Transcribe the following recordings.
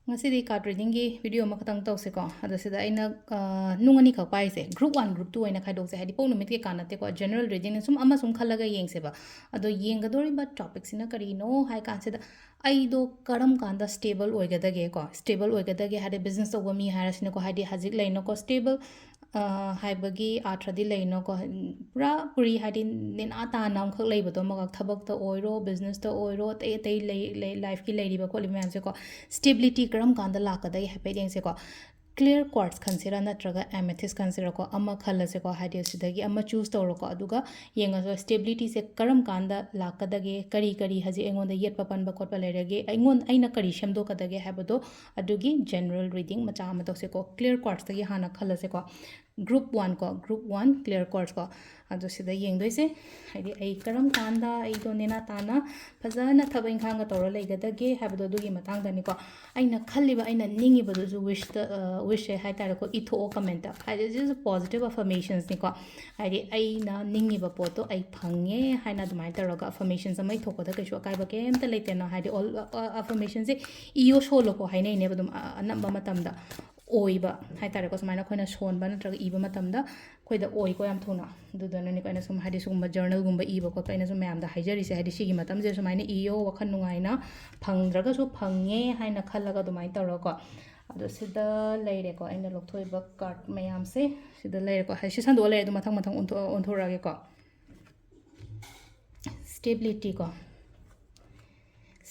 Ngasi di card reading gi video makatang tau se ko ada sida aina nungani ka pai se group 1 group 2 aina khai dok se hadi pon numit ke kanate ko general reading sum ama sum khalaga yeng se ba ado yeng ga dori ba topic sina kari no hai kan se da ai do karam kanda stable oiga da ge ko stable oiga da ge hade business to mi harasine ko hadi hajik lai no ko stable haibagi athadi leino ko pura puri hadi nin ata nam khak leiba to magak thabak to oiro business to oiro te te life ki leiri ba ko limam se ko stability karam kanda la ka dai hape deng se ko clear quartz khansira natraga amethyst khansira ko ama khala se ko hadi sidagi ama choose to ro ko aduga yenga so stability se karam kanda la ka dage kari kari haji engon da yet papan ba khot pa lerege engon aina kari shamdo ka dage habado adugi general reading macha ma to se ko clear quartz tagi hana khala se ko group 1 ko group 1 clear course ko ado sida yeng doi se haidi ai karam kanda ai do nena tana fazana thabain khang ga toro leiga da ge habdo dugi matang dani ko aina khalli ba aina ningi ba du wish the wish hai tare ko itho comment haidi just positive affirmations ni ko haidi aina ningi ba poto ai phange haina dumai taroga affirmations amai thoko da kaishu kai ba kem ta leite na haidi all affirmations se iyo solo ko hainai ne ba dum anamba matamda oiba hai tare ko sumaina khoina sonba natraga iba matamda khoida oi ko yam thuna dudana ni kaina sum hadi sum journal gumba iba ko kaina sum yam da haijari se hadi sigi matam je sumaina iyo wakhan nungaina phangdraga su phange haina khallaga dumai taro ko ado sida leire ko aina lokthoiba card mayam se sida leire ko haisi sando leire du mathang mathang onthorage ko stability ko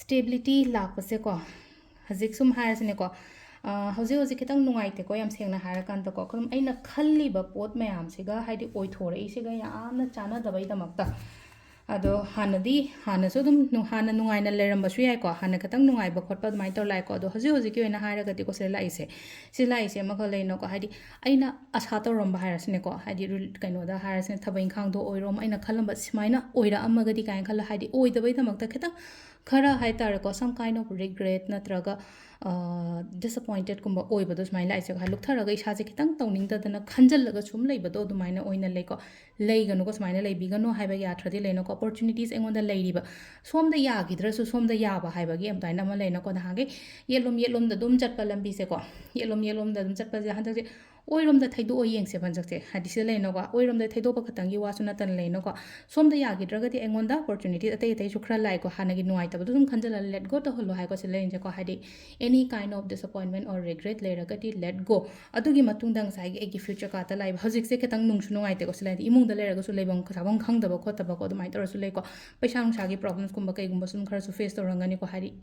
stability lakpase ko hajik sum haisne ko hauji hauji kitang nungaite ko yam sengna harakan to ko krum aina khalli ba pot mayam siga haidi oithore isiga yamna chana dabai damakta ado hanadi hanasu dum hana nungaina leramba su yai ko hana katang nungai ba khotpa mai tor lai ko ado hauji hauji ki oina haraga ti ko se lai se ma ko leino ko haidi aina asa to romba harasne ko haidi kaino da harasne thabain khang do oirom aina khalamba simaina oira amaga di kain khala haidi oi dabai damakta kitang khara hai tar ko some kind of regret natraga disappointed kumba oibado smaila aise ha luktharaga isa je kitang tawning da dana khanjallaga sum leibado dumaina oina leiko leiganu ko smaina leibiganu haiba ya thadi leino ko opportunities engonda leiriba somda yagidra su somda yaba haiba gi amtaina ma leina ko da hage yelom da dum chatpa lambi se ko yelom da dum chatpa ja handak je oirom da thaido o yeng se banjak se hadise leino ko oirom da thaido ba khatangi wasu na tan leino ko somda yagidra ga ti engonda opportunity atei atei su khra lai ko hanagi nuai ta dum khanjala let go to holo hai ko se lein je ko hadi any kind of disappointment or regret later let go adugi matung dang sai egi future ka ta live hojik se ketang nung sunu ngai te ko selai imung da lera go su lebang sabang khang da ba khot ba ko dumai tor su le ko paisa nung sa gi problems kum ba kai gum ba sum khar su face to rangani ko hari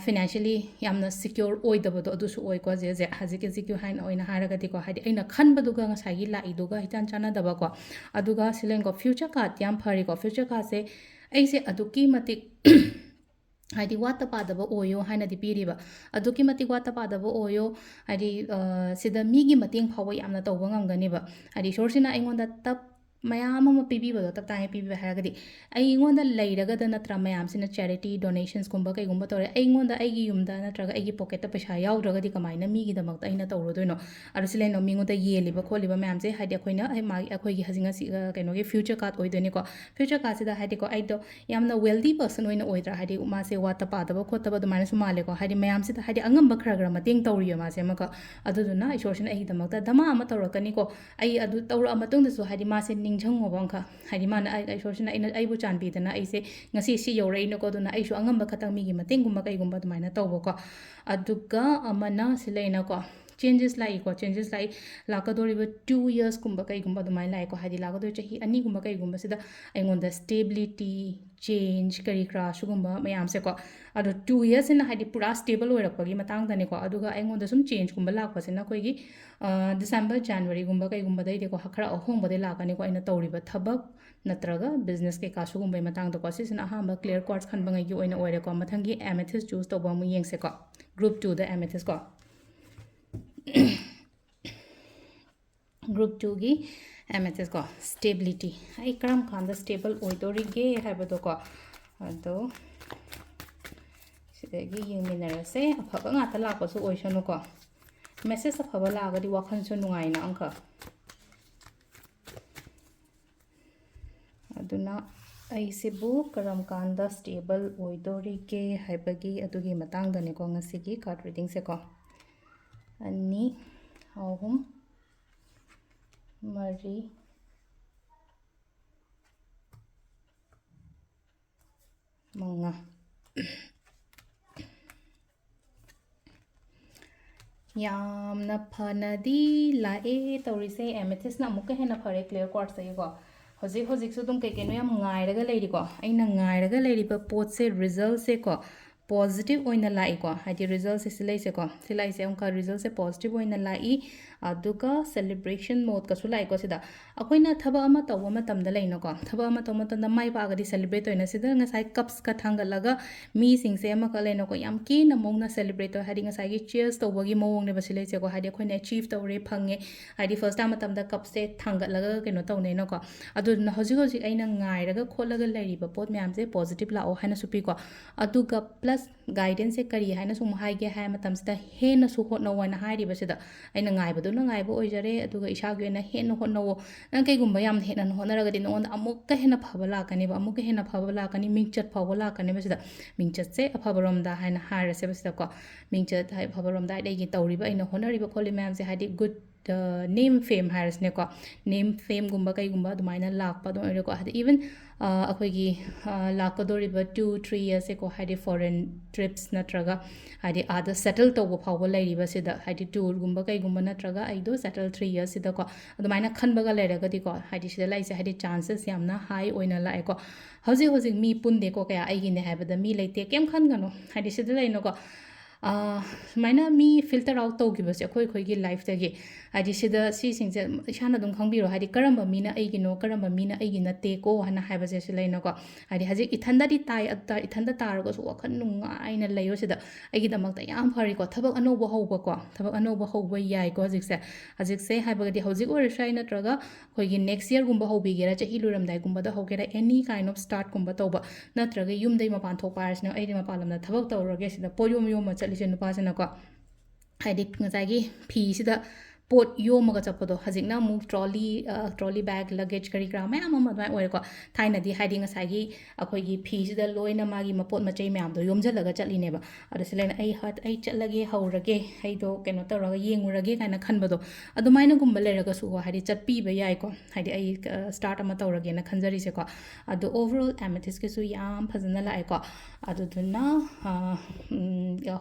financially yamna secure oi da ba do adu su oi ko je hajik ke secure hain oina haraga ti ko hari aina khan ba du ga ngai gi la i do ga hitan chana da ba ko aduga silen ko future ka tyam phari ko future ka se ai se aduki matik haidi wata padaba oyo haina di piriba aduki mati wata padaba oyo haidi sida migi mating phawa yamna tawba ngamgani ba haidi sorsina aingonda tap mayam ama pibiba do tap tangi pibiba haragadi aingonda leiraga da natra mayam sina charity donations kumba kai gumba tore aingonda aigi yumda natraga aigi pocket ta paisa yaudраga di kamaina migi damak aina tawro doino arusile no mingoda yeliba kholiba mayam se haidi akoina ai magi akoi gi hazinga si kaino gi future card oidoni ko future card sida haidi ko aido yamna wealthy person oina oidra haidi ma se wata padaba khotaba dumana su male ko haidi mayam sida haidi angamba khara gra mating tawriyo ma se maka aduduna isorsina ai damakta dama ama tawrakani ko ai adu tawra amatung da su haidi ma se ningjang obangka haidi mana ai sorsina ina ai bu chanbi dana ai se ngasi si yorai no ko duna ai su angamba khatang mi gi mating gumba kai gumba dumana tawbo ko aduga amana silaina ko changes lai ko changes lai lakadori ba 2 years kumba kai gumba dumai lai ko hadi lakadori chahi ani gumba kai gumba sida aingonda stability change kari kra sugumba mayam se ko ado 2 years in hadi pura stable oirakpagi matang dani ko aduga aingonda sum change kumba lakpa sina koi gi December January gumba kai gumba dai ko khara ahongba dai lakani ko aina tawriba thabak natraga business ke kasu gumbai matang da ko sisina ahamba clear quartz khan bangai gi oina oire ko mathangi amethyst choose to ba mu yeng se ko group 2 da amethyst ko group 2 gi amethyst ko stability ai karam khanda stable oidori ge habado ko ado sidagi yengminara se afaba nga ta lakpa su oisanu ko message afaba laga di wakhan su nungai na angka aduna ꯑꯩꯁꯤꯕꯨ ꯀꯔꯝ ꯀꯥꯟꯗ stable ꯑꯣꯏꯗꯣꯔꯤꯒꯦ ꯍꯥꯏꯕꯒꯤ ꯑꯗꯨꯒꯤ ꯃꯇꯥꯡꯗꯅꯦꯀꯣ ꯉꯁꯤꯒꯤ card ꯔꯤꯗꯤꯡꯁꯦꯀꯣ 2 3 4 5 ꯌꯥꯝꯅ ꯐꯅꯗꯤ ꯂꯥꯛꯑꯦ ꯇꯧꯔꯤꯁꯦ ꯑꯦꯃꯦꯊꯤꯁꯅ ꯑꯃꯨꯛꯀ ꯍꯦꯟꯅ ꯐꯔꯦ ꯀ꯭ꯂꯤꯌꯔ ꯀ꯭ꯋꯥꯔꯠꯁꯇꯒꯤꯀꯣ ꯍꯧꯖꯤꯛꯁꯨ ꯑꯗꯨꯝ ꯀꯩꯅꯣ ꯌꯥꯝ ꯉꯥꯏꯔꯒ ꯂꯩꯔꯤꯀꯣ ꯑꯩꯅ ꯉꯥꯏꯔꯒ ꯂꯩꯔꯤꯕ ꯄꯣꯠꯁꯦ ꯔꯤꯖꯜꯠꯁꯦꯀꯣ ꯄꯣꯖꯤꯇꯤቭ ꯑꯣꯏꯅ ꯂꯥꯛꯏꯀꯣ ꯍꯥꯏꯗꯤ ꯔꯤꯖꯜꯠꯁꯦ ꯁꯤ ꯂꯩꯁꯦꯀꯣ ꯁꯤ ꯂꯥꯛꯏꯁꯦ ꯑꯃꯨꯛꯀ ꯔꯤꯖꯜꯠꯁꯦ ꯄꯣꯖꯤꯇꯤቭ ꯑꯣꯏꯅ ꯂꯥꯛꯏ ꯑꯗꯨꯒ ꯁꯦꯂꯦꯕ꯭ꯔꯦꯁꯟ ꯃꯣꯗꯀꯁꯨ ꯂꯥꯛꯏꯀꯣ ꯁꯤꯗ ꯑꯩꯈꯣꯏꯅ ꯊꯕꯛ ꯑꯃ ꯇꯧꯕ ꯃꯇꯝꯗ ꯂꯩꯅꯀꯣ ꯊꯕꯛ ꯑꯃ ꯇꯧꯕ ꯃꯇꯝꯗ ꯃꯥꯏ ꯄꯥꯛꯑꯒꯗꯤ ꯁꯦꯂꯦꯕ꯭ꯔꯦꯠ ꯇꯧꯏꯅ ꯁꯤꯗ ꯉꯁꯥꯏ ꯀꯞꯁꯀ ꯊꯥꯡꯒꯠꯂꯒ ꯃꯤꯁꯤꯡꯁꯦ ꯑꯃꯈꯛ ꯂꯩꯅꯀꯣ ꯌꯥꯝ ꯀꯦꯅ ꯃꯑꯣꯡꯅ ꯁꯦꯂꯦꯕ꯭ꯔꯦꯠ ꯇꯧꯋꯦ ꯍꯥꯏꯗꯤ ꯉꯁꯥꯏꯒꯤ ꯆꯤꯌꯔꯁ ꯇꯧꯕꯒꯤ ꯃꯑꯣꯡꯅꯦꯕ ꯁꯤ ꯂꯩꯁꯦꯀꯣ ꯍꯥꯏꯗꯤ ꯑꯩꯈꯣꯏꯅ ꯑꯦꯆꯤeve ꯇꯧꯔꯦ ꯐꯪꯉꯦ ꯍꯥꯏꯗꯤ ꯐꯥꯔꯁ ꯇꯥꯏꯝ ꯃꯇꯝꯗ ꯀꯞꯁꯦ ꯊꯥꯡꯒꯠꯂꯒ ꯀꯩꯅꯣ ꯇꯧꯅꯩꯅꯀꯣ ꯑꯗꯨꯗꯨꯅ ꯍꯧꯖꯤꯛ ꯑꯩꯅ ꯉꯥꯏꯔꯒ ꯈꯣꯠꯂꯒ ꯂꯩꯔꯤꯕ ꯄꯣꯠ ꯃꯌꯥꯝꯁꯦ ꯄꯣꯖꯤꯇꯤቭ ꯂꯥꯛꯑꯣ ꯍꯥꯏꯅꯁꯨ ꯄꯤꯀꯣ ꯑꯗꯨꯒ ꯄ꯭ꯂꯁ ꯒꯥꯏꯗꯦꯟꯁꯁꯦ ꯀꯔꯤ ꯍꯥꯏꯅꯁꯨ ꯑꯃꯨꯛ ꯍꯥꯏꯒꯦ ꯍꯥꯏ ꯃꯇꯝꯁꯤꯗ ꯍꯦꯟꯅꯁꯨ ꯍꯣꯠꯅꯧ ꯍꯥꯏꯅ ꯍꯥꯏꯔꯤꯕꯁꯤꯗ ꯑꯩꯅ ꯉꯥꯏꯕꯗꯨꯅ ꯉꯥꯏꯕ ꯑꯣꯏꯖꯔꯦ ꯑꯗꯨꯒ ꯏꯁꯥꯒꯤ ꯑꯣꯏꯅ ꯍꯦꯟꯅ ꯍꯣꯠꯅꯧꯋꯣ ꯅꯪ ꯀꯩꯒꯨꯝꯕ ꯌꯥꯝꯅ ꯍꯦꯟꯅ ꯍꯣꯠꯅꯔꯒꯗꯤ ꯅꯉꯣꯟꯗ ꯑꯃꯨꯛꯀ ꯍꯦꯟꯅ ꯐꯕ ꯂꯥꯛꯀꯅꯦꯕ ꯑꯃꯨꯛꯀ ꯍꯦꯟꯅ ꯐꯕ ꯂꯥꯛꯀꯅꯤ ꯃꯤꯡꯆꯠ ꯐꯥꯎꯕ ꯂꯥꯛꯀꯅꯦꯕ ꯁꯤꯗ ꯃꯤꯡꯆꯠꯁꯦ ꯑꯐꯕꯔꯣꯝꯗ ꯍꯥꯏꯅ ꯍꯥꯏꯔꯁꯦꯕ ꯁꯤꯗꯀꯣ ꯃꯤꯡꯆꯠ ꯑꯐꯕꯔꯣꯝꯗ ꯍꯥꯏꯗꯤ ꯑꯩꯒꯤ ꯇꯧꯔꯤꯕ ꯑꯩꯅ ꯍꯣꯠꯅꯔꯤꯕ ꯈꯣꯠꯂꯤ ꯃꯌꯥꯝꯁꯦ ꯍꯥꯏꯗꯤ ꯒꯨꯗ ꯅꯦꯝ ꯐꯦꯝ ꯍꯥꯏꯔꯁꯤꯅꯦꯀꯣ ꯅꯦꯝ ꯐꯦꯝꯒꯨꯝꯕ ꯀꯩꯒꯨꯝꯕ ꯑꯗꯨꯃꯥꯏꯅ ꯂꯥꯛꯄ ꯑꯗꯨꯝ ꯑꯣꯏꯔꯦꯀꯣ ꯍꯥꯏꯗꯤ ꯏꯚꯟ ꯑꯩꯈꯣꯏꯒꯤ ꯂꯥꯛꯀꯗꯧꯔꯤꯕ 2-3 ꯌꯔꯁꯁꯦꯀꯣ ꯍꯥꯏꯗꯤ ꯐꯣꯔꯦꯟ ꯇ꯭ꯔꯤꯞꯁ ꯅꯠꯇ꯭ꯔꯒ ꯍꯥꯏꯗꯤ ꯑꯥꯗ ꯁꯦꯇꯜ ꯇꯧꯕ ꯐꯥꯎꯕ ꯂꯩꯔꯤꯕꯁꯤꯗ ꯍꯥꯏꯗꯤ ꯇꯨꯔꯒꯨꯝꯕ ꯀꯩꯒꯨꯝꯕ ꯅꯠꯇ꯭ꯔꯒ ꯑꯩꯗꯣ ꯁꯦꯇꯜ 3 ꯌꯔꯁꯁꯤꯗꯀꯣ ꯑꯗꯨꯃꯥꯏꯅ ꯈꯟꯕꯒ ꯂꯩꯔꯒꯗꯤꯀꯣ ꯍꯥꯏꯗꯤ ꯁꯤꯗ ꯂꯩꯁꯦ ꯍꯥꯏꯗꯤ ꯆꯥꯟꯁꯦꯁ ꯌꯥꯝꯅ ꯍꯥꯏ ꯑꯣꯏꯅ ꯂꯥꯛꯑꯦꯀꯣ ꯍꯧꯖꯤꯛ ꯃꯤ ꯄꯨꯟꯗꯦꯀꯣ ꯀꯌꯥ ꯑꯩꯒꯤꯅꯦ ꯍꯥꯏꯕꯗ ꯃꯤ ꯂꯩꯇꯦ ꯀꯩꯝ ꯈꯟꯒꯅꯨ ꯍꯥꯏꯗꯤ ꯁꯤꯗ ꯂꯩꯅꯀꯣ ꯁꯨꯃꯥꯏꯅ ꯃꯤ ꯐꯤꯜꯇꯔ ꯑꯥꯎꯠ ꯇꯧꯈꯤꯕꯁꯦ ꯑꯩꯈꯣꯏꯒꯤ ꯂꯥꯏꯐꯇꯒꯤ ꯍꯥꯏꯗꯤ ꯁꯤꯗ ꯁꯤꯁꯤꯡꯁꯦ ꯏꯁꯥꯅ ꯑꯗꯨꯝ ꯈꯪꯕꯤꯔꯣ ꯍꯥꯏꯗꯤ ꯀꯔꯝꯕ ꯃꯤꯅ ꯑꯩꯒꯤꯅꯣ ꯀꯔꯝꯕ ꯃꯤꯅ ꯑꯩꯒꯤ ꯅꯠꯇꯦꯀꯣ ꯍꯥꯏꯅ ꯍꯥꯏꯕꯁꯦ ꯁꯤ ꯂꯩꯅꯀꯣ ꯍꯥꯏꯗꯤ ꯍꯧꯖꯤꯛ ꯏꯊꯟꯗꯗꯤ ꯇꯥꯏ ꯏꯊꯟꯗ ꯇꯥꯔꯒꯁꯨ ꯋꯥꯈꯜ ꯅꯨꯡꯉꯥꯏꯅ ꯂꯩꯌꯣ ꯁꯤꯗ ꯑꯩꯒꯤꯗꯃꯛꯇ ꯌꯥꯝ ꯐꯔꯤꯀꯣ ꯊꯕꯛ ꯑꯅꯧꯕ ꯍꯧꯕꯀꯣ ꯊꯕꯛ ꯑꯅꯧꯕ ꯍꯧꯕ ꯌꯥꯏꯀꯣ ꯍꯧꯖꯤꯛꯁꯦ ꯍꯥꯏꯕꯒꯗꯤ ꯍꯧꯖꯤꯛ ꯑꯣꯏꯔꯁꯨ ꯌꯥꯏ ꯅꯠꯇ꯭ꯔꯒ ꯑꯩꯈꯣꯏꯒꯤ ꯅꯦꯛꯁ ꯌꯔꯒꯨꯝꯕ ꯍꯧꯕꯤꯒꯦꯔꯥ ꯆꯍꯤ ꯂꯣꯏꯔꯝꯗꯥꯏꯒꯨꯝꯕꯗ ꯍꯧꯒꯦꯔꯥ ꯑꯦꯅꯤ ꯀꯥꯏꯟ ꯑꯣꯐ ꯁ꯭ꯇꯥꯔꯠꯀꯨꯝꯕ ꯇꯧꯕ ꯅꯠꯇ꯭ꯔꯒ ꯌꯨꯝꯗꯩ ꯃꯄꯥꯟ ꯊꯣꯛꯄ ꯍꯥꯏꯔꯁꯤꯅ ꯑꯩꯗꯤ ꯃꯄꯥꯟ ꯂꯝꯗ ꯊꯕꯛ ꯇꯧꯔꯨꯔꯒꯦ ꯁꯤꯗ ꯄꯣꯠ ꯌꯣꯝꯃ ꯆꯠꯂꯤꯁꯦ ꯅꯨꯄꯥꯁꯤꯅꯀꯣ ꯍꯥꯏꯗꯤ ꯉꯁꯥꯏꯒꯤ ꯐꯤꯁꯤꯗ ꯄꯣꯠ ꯌꯣꯝꯃꯒ ꯆꯠꯄꯗꯣ ꯍꯧꯖꯤꯛꯅ ꯑꯃꯨꯛ ꯇ꯭ꯔꯣꯂꯤ ꯕꯦഗ് ꯂꯒꯦꯖ ꯀꯔꯤ ꯀꯔꯥ ꯃꯌꯥꯝ ꯑꯃ ꯑꯗꯨꯃꯥꯏꯅ ꯑꯣꯏꯔꯦꯀꯣ ꯊꯥꯏꯅꯗꯤ ꯍꯥꯏꯗꯤ ꯉꯁꯥꯏꯒꯤ ꯑꯩꯈꯣꯏꯒꯤ ꯐꯤꯁꯤꯗ ꯂꯣꯏꯅ ꯃꯥꯒꯤ ꯃꯄꯣꯠ ꯃꯆꯩ ꯃꯌꯥꯝꯗꯣ ꯌꯣꯝꯁꯤꯜꯂꯒ ꯆꯠꯂꯤꯅꯦꯕ ꯑꯗꯣ ꯁꯤ ꯂꯩꯅ ꯑꯩ ꯆꯠꯂꯒꯦ ꯍꯧꯔꯒꯦ ꯑꯩꯗꯣ ꯀꯩꯅꯣ ꯇꯧꯔꯒ ꯌꯦꯡꯉꯨꯔꯒꯦ ꯀꯥꯏꯅ ꯈꯟꯕꯗꯣ ꯑꯗꯨꯃꯥꯏꯅꯒꯨꯝꯕ ꯂꯩꯔꯒꯁꯨꯀꯣ ꯍꯥꯏꯗꯤ ꯆꯠꯄꯤꯕ ꯌꯥꯏꯀꯣ ꯍꯥꯏꯗꯤ ꯑꯩ ꯁ꯭ꯇꯥꯔꯠ ꯑꯃ ꯇꯧꯔꯒꯦꯅ ꯈꯟꯖꯔꯤꯁꯦꯀꯣ ꯑꯗꯣ ꯑꯣꯚꯔꯑꯣꯜ ꯑꯦꯃꯦꯊꯤꯁꯀꯤꯁꯨ ꯌꯥꯝ ꯐꯖꯅ ꯂꯥꯛꯑꯦꯀꯣ ꯑꯗꯨꯗꯨꯅ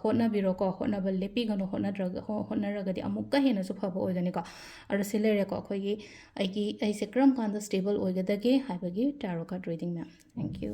ꯍꯣꯠꯅꯕꯤꯔꯣꯀꯣ ꯍꯣꯠꯅꯕ ꯂꯦꯞꯄꯤꯒꯅꯣ ꯍꯣꯠꯅꯔꯒꯗꯤ ꯑꯃꯨꯛꯀ ꯍꯦꯟꯅꯁꯨ ꯐꯕ ꯑꯣꯏꯒꯅꯤꯀꯣ ꯑꯗꯣ ꯁꯤ ꯂꯩꯔꯦꯀꯣ ꯑꯩꯁꯦ ꯀꯔꯝ ꯀꯥꯟꯗ ꯁ꯭ꯇꯦꯕꯜ ꯑꯣꯏꯒꯗꯒꯦ ꯍꯥꯏꯕꯒꯤ ꯇꯥꯔꯣ ꯀꯥꯔꯠ ꯔꯤꯗꯤꯡ ꯃꯌꯥꯝ ꯊꯦꯡꯛ ꯌꯨ